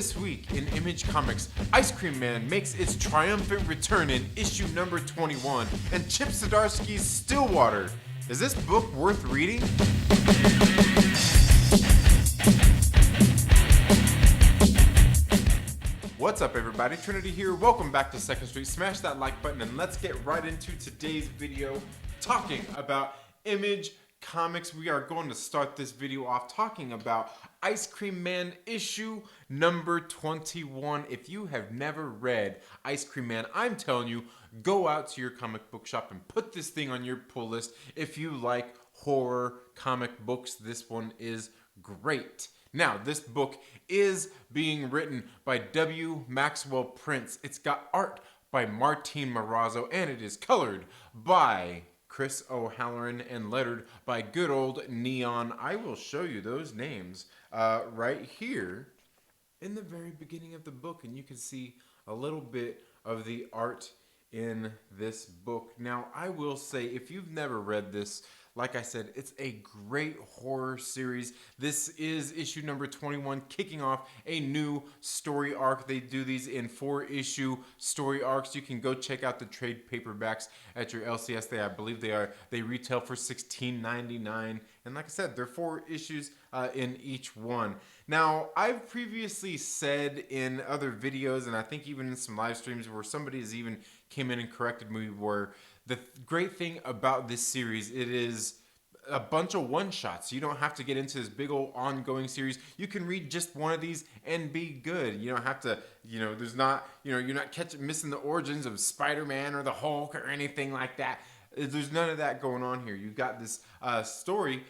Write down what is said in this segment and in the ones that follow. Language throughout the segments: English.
This week in Image Comics, Ice Cream Man makes its triumphant return in issue number 21, and Chip Zdarsky's Stillwater. Is this book worth reading? What's up, everybody? Trinity here. Welcome back to Second Street. Smash that like button and let's get right into today's video talking about Image Comics. We are going to start this video off talking about Ice Cream Man issue number 21. If you have never read Ice Cream Man, I'm telling you, go out to your comic book shop and put this thing on your pull list. If you like horror comic books, this one is great. Now, this book is being written by W. Maxwell Prince. It's got art by Martin Morazzo, and it is colored by Chris O'Halloran and lettered by good old Neon. I will show you those names right here in the very beginning of the book, and you can see a little bit of the art in this book. Now, I will say, if you've never read this, like I said, it's a great horror series. This is issue number 21, kicking off a new story arc. They do these in 4-issue story arcs. You can go check out the trade paperbacks at your LCS. I believe they retail for $16.99. And like I said, they're 4 issues in each one. Now, I've previously said in other videos, and I think even in some live streams where somebody has even came in and corrected me, where the great thing about this series, it is a bunch of one-shots. You don't have to get into this big old ongoing series. You can read just one of these and be good. You don't have to, there's not, you're not missing the origins of Spider-Man or the Hulk or anything like that. There's none of that going on here. You've got this story,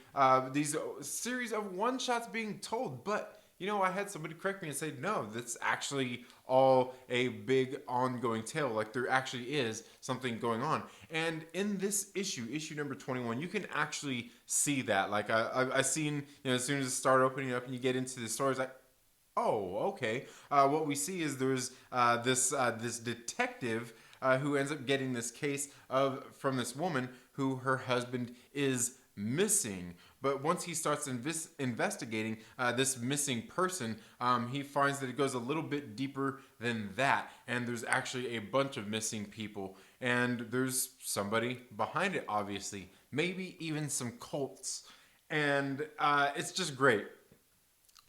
these series of one-shots being told, but I had somebody correct me and say, no, that's actually all a big ongoing tale. Like, there actually is something going on. And in this issue number 21, you can actually see that. Like, I've seen, as soon as it started opening up and you get into the story, it's like, oh, okay. What we see is there's this detective who ends up getting this case from this woman who her husband is missing. But once he starts investigating this missing person, he finds that it goes a little bit deeper than that. And there's actually a bunch of missing people. And there's somebody behind it, obviously. Maybe even some cults. And it's just great.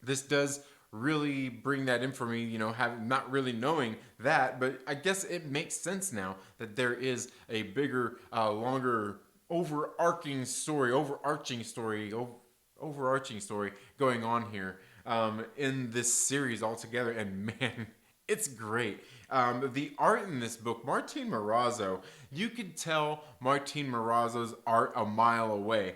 This does really bring that in for me, not really knowing that. But I guess it makes sense now that there is a bigger, longer overarching story going on here in this series altogether, and man, it's great. The art in this book, Martin Morazzo, you could tell Martin Morazzo's art a mile away.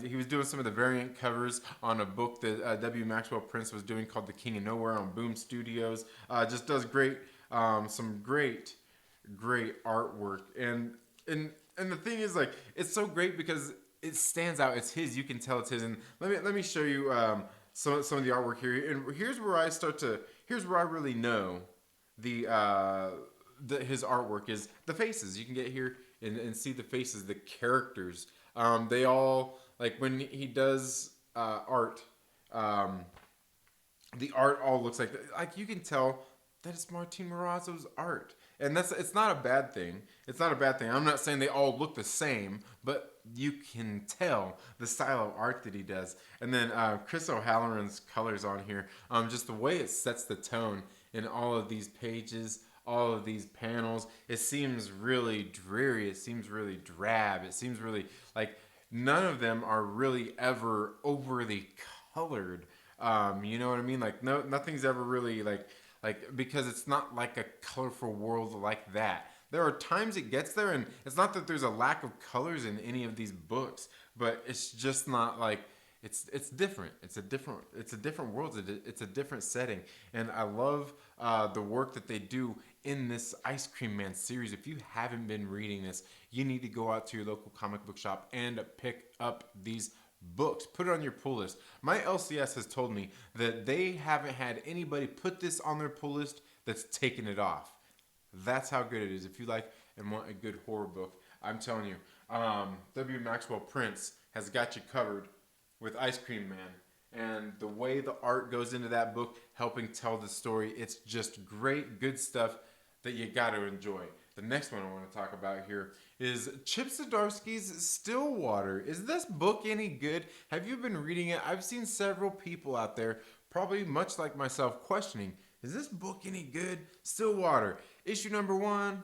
He was doing some of the variant covers on a book that W. Maxwell Prince was doing called The King of Nowhere on Boom Studios. Just does great, some great artwork. And the thing is, like, it's so great because it stands out. It's his. You can tell it's his. And let me show you some of the artwork here. And here's where I really know his artwork is the faces. You can get here and see the faces, the characters. They all, like, when he does art, the art all looks like you can tell that it's Martin Morazzo's art. And it's not a bad thing. It's not a bad thing. I'm not saying they all look the same, but you can tell the style of art that he does. And then Chris O'Halloran's colors on here, just the way it sets the tone in all of these pages, all of these panels. It seems really dreary. It seems really drab. It seems really like none of them are really ever overly colored. You know what I mean? Like, nothing's ever really like, because it's not like a colorful world like that. There are times it gets there, and it's not that there's a lack of colors in any of these books, but it's just not like, it's different. It's a different world. It's a different setting. And I love the work that they do in this Ice Cream Man series. If you haven't been reading this, you need to go out to your local comic book shop and pick up these books. Put it on your pull list. My LCS has told me that they haven't had anybody put this on their pull list that's taken it off. That's how good it is. If you like and want a good horror book, I'm telling you, W. Maxwell Prince has got you covered with Ice Cream Man. and the way the art goes into that book, helping tell the story, it's just great, good stuff that you got to enjoy. The next one I want to talk about here is Chip Zdarsky's Stillwater. Is this book any good? Have you been reading it? I've seen several people out there, probably much like myself, questioning, is this book any good? Stillwater. Issue number 1,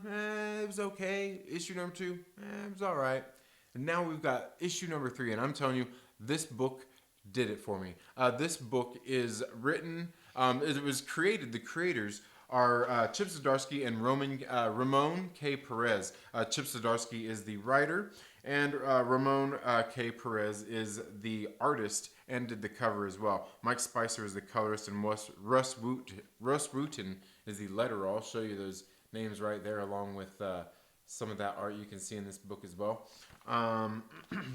it was okay. Issue number 2, it was all right. And now we've got issue number 3, and I'm telling you, this book did it for me. This book is written, it was created, the creators are Chip Zdarsky and Raymon K. Perez. Chip Zdarsky is the writer, and Raymon K. Perez is the artist and did the cover as well. Mike Spicer is the colorist, and Russ Wooten is the letterer. I'll show you those names right there, along with some of that art you can see in this book as well.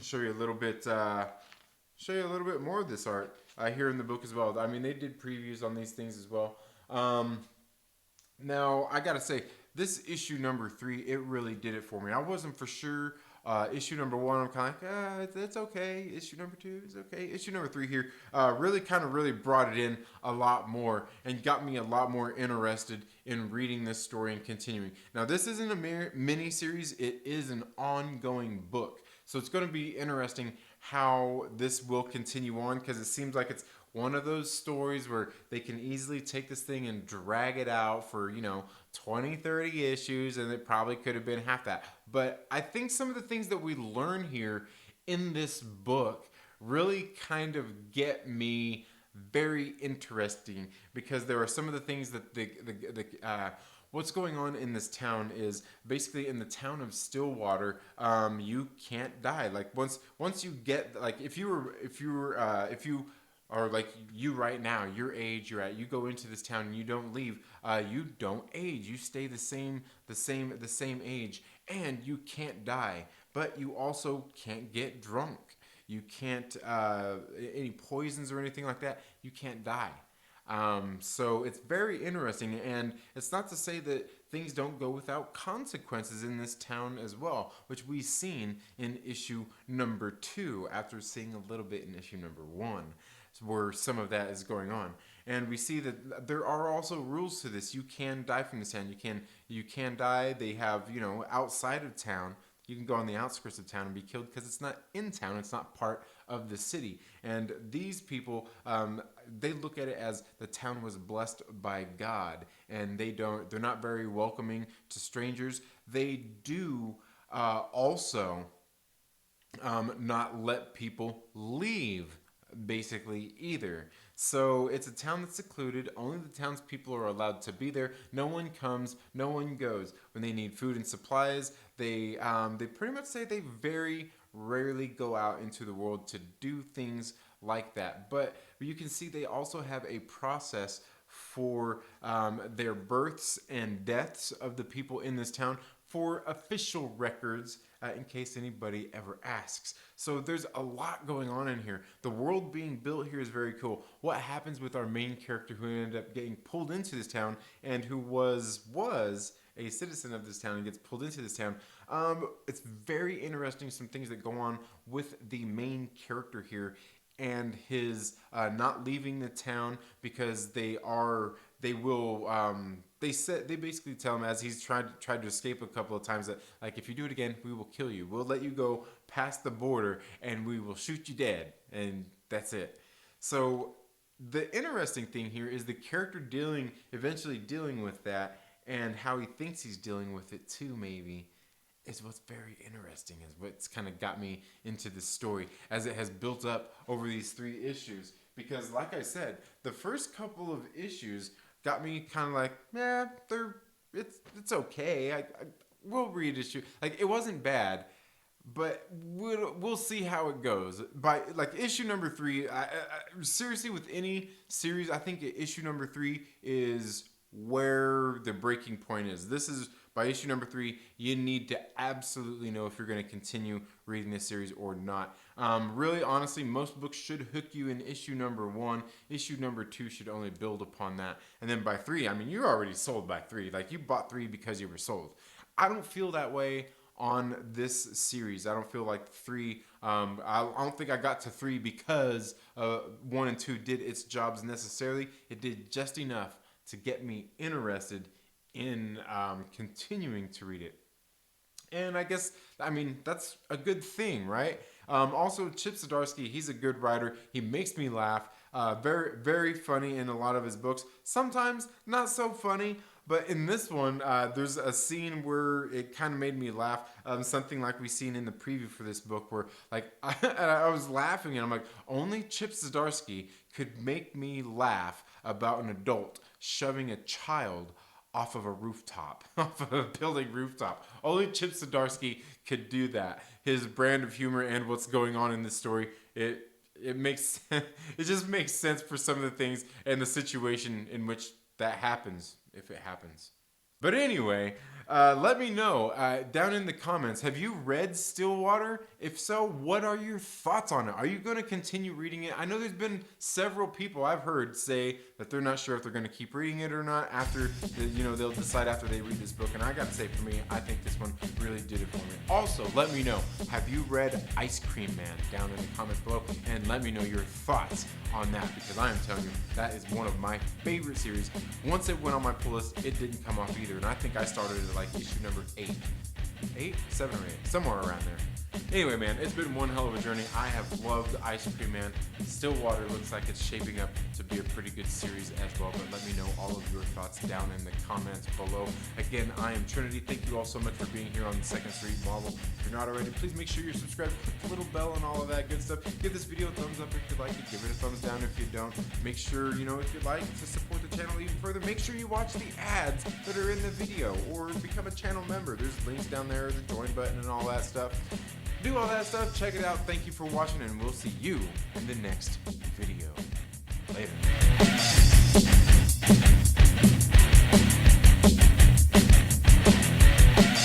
Show you a little bit more of this art here in the book as well. I mean, they did previews on these things as well. Now, I gotta say, this issue number 3, it really did it for me. I wasn't for sure. Issue number 1, I'm kind of like, it's okay. Issue number 2 is okay. Issue number 3 here really brought it in a lot more and got me a lot more interested in reading this story and continuing. Now, this isn't a mini series. It is an ongoing book. So it's going to be interesting how this will continue on, because it seems like it's one of those stories where they can easily take this thing and drag it out for, 20, 30 issues, and it probably could have been half that. But I think some of the things that we learn here in this book really kind of get me very interesting, because there are some of the things that what's going on in this town is basically in the town of Stillwater, you can't die. Like once you get, like if you are like you right now, your age you're at, you go into this town and you don't leave, you don't age. You stay the same age, and you can't die. But you also can't get drunk. You can't any poisons or anything like that. You can't die. So it's very interesting, and it's not to say that things don't go without consequences in this town as well, which we've seen in issue number 2 after seeing a little bit in issue number 1. Where some of that is going on, and we see that there are also rules to this. You can die from this town. You can die. They have, outside of town. You can go on the outskirts of town and be killed because it's not in town. It's not part of the city. And these people, they look at it as the town was blessed by God, and they're not very welcoming to strangers. They do also not let people leave, basically, either. So it's a town that's secluded. Only the townspeople are allowed to be there. No one comes, no one goes. When they need food and supplies, they pretty much say they very rarely go out into the world to do things like that. But you can see they also have a process for their births and deaths of the people in this town for official records, in case anybody ever asks. So there's a lot going on in here. The world being built here is very cool. What happens with our main character who ended up getting pulled into this town and who was a citizen of this town and gets pulled into this town? It's very interesting, some things that go on with the main character here and his not leaving the town because they basically tell him, as he's tried to escape a couple of times, that like, if you do it again, we will kill you. We'll let you go past the border and we will shoot you dead, and that's it. So the interesting thing here is the character eventually dealing with that, and how he thinks he's dealing with it too, maybe, is what's very interesting, is what's kind of got me into this story as it has built up over these 3 issues. Because like I said, the first couple of issues got me kind of like, yeah, it's okay. We'll read issue. Like, it wasn't bad, but we'll see how it goes. By like issue number 3, seriously, with any series, I think issue number 3 is where the breaking point is. This is, by issue number 3, you need to absolutely know if you're going to continue reading this series or not. Really, honestly, most books should hook you in issue number 1. Issue number 2 should only build upon that. And then by 3, I mean, you're already sold by 3. Like, you bought 3 because you were sold. I don't feel that way on this series. I don't feel like 3, I don't think I got to 3 because 1 and 2 did its jobs necessarily. It did just enough to get me interested in continuing to read it. And I guess, I mean, that's a good thing, right? Also, Chip Zdarsky, he's a good writer. He makes me laugh. Very, very funny in a lot of his books. Sometimes not so funny, but in this one, there's a scene where it kind of made me laugh. Something like we seen in the preview for this book where, like, I was laughing and I'm like, only Chip Zdarsky could make me laugh about an adult shoving a child off of a rooftop, off of a building rooftop. Only Chip Zdarsky could do that. His brand of humor and what's going on in this story, it makes it just makes sense for some of the things and the situation in which that happens, if it happens. But anyway, let me know down in the comments, have you read Stillwater? If so, what are your thoughts on it? Are you going to continue reading it? I know there's been several people I've heard say that they're not sure if they're going to keep reading it or not after, they'll decide after they read this book. And I got to say, for me, I think this one really did it for me. Also, let me know, have you read Ice Cream Man down in the comments below? And let me know your thoughts on that, because I am telling you, that is one of my favorite series. Once it went on my pull list, it didn't come off either. And I think I started at like issue number 8, 7 or 8, somewhere around there. Anyway, man, it's been one hell of a journey. I have loved Ice Cream Man. Stillwater looks like it's shaping up to be a pretty good series as well, but let me know all of your thoughts down in the comments below. Again, I am Trinity. Thank you all so much for being here on the Second Street Marvel. If you're not already, please make sure you're subscribed, click the little bell and all of that good stuff. Give this video a thumbs up if you like it, give it a thumbs down if you don't. Make sure, if you'd like to support the channel even further, make sure you watch the ads that are in the video or become a channel member. There's links down there, the join button and all that stuff. Do all that stuff, check it out. Thank you for watching, and we'll see you in the next video. Later.